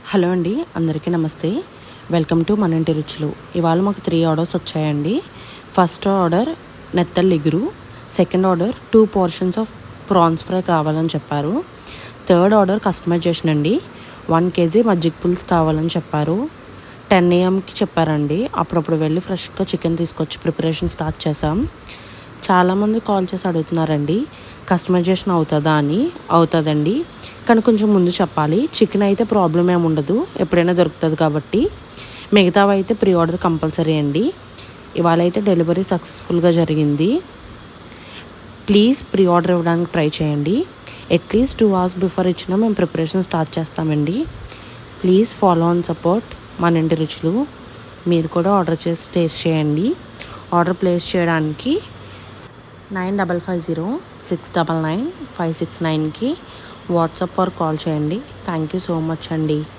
Hello అండి, అందరికీ నమస్తే. వెల్కమ్ టు మన ఇంటి రుచులు. ఇవాళ మాకు 3 ఆర్డర్స్ వచ్చాయండి. ఫస్ట్ ఆర్డర్ నెత్తల్ ఇగురు, second order 2 portions of prawns fry కావాలని చెప్పారు. థర్డ్ ఆర్డర్ కస్టమైజేషన్ అండి, 1 kg మజ్జిగ పులుసు కావాలని చెప్పారు. 10 AM చెప్పారండి. అప్పుడప్పుడు వెళ్ళి ఫ్రెష్గా చికెన్ తీసుకొచ్చి ప్రిపరేషన్ స్టార్ట్ చేసాం. చాలామంది కాల్ చేసి అడుగుతున్నారండి, కస్టమైజేషన్ అవుతుందా అని. అవుతుందండి, కానీ కొంచెం ముందు చెప్పాలి. చికెన్ అయితే ప్రాబ్లం ఏమి ఉండదు, ఎప్పుడైనా దొరుకుతుంది కాబట్టి. మిగతావి అయితే ప్రీ ఆర్డర్ కంపల్సరీ అండి. ఇవాళ అయితే డెలివరీ సక్సెస్ఫుల్గా జరిగింది. ప్లీజ్ ప్రీ ఆర్డర్ ఇవ్వడానికి ట్రై చేయండి. అట్లీస్ట్ 2 hours బిఫోర్ ఇచ్చినా మేము ప్రిపరేషన్ స్టార్ట్ చేస్తామండి. ప్లీజ్ ఫాలో అండ్ సపోర్ట్ మన ఇంటి రుచులు. మీరు కూడా ఆర్డర్ చేసి టేస్ట్ చేయండి. ఆర్డర్ ప్లేస్ చేయడానికి 9550699569కి వాట్సాప్ ఆర్ కాల్ చేయండి. థ్యాంక్ యూ సో మచ్ అండి.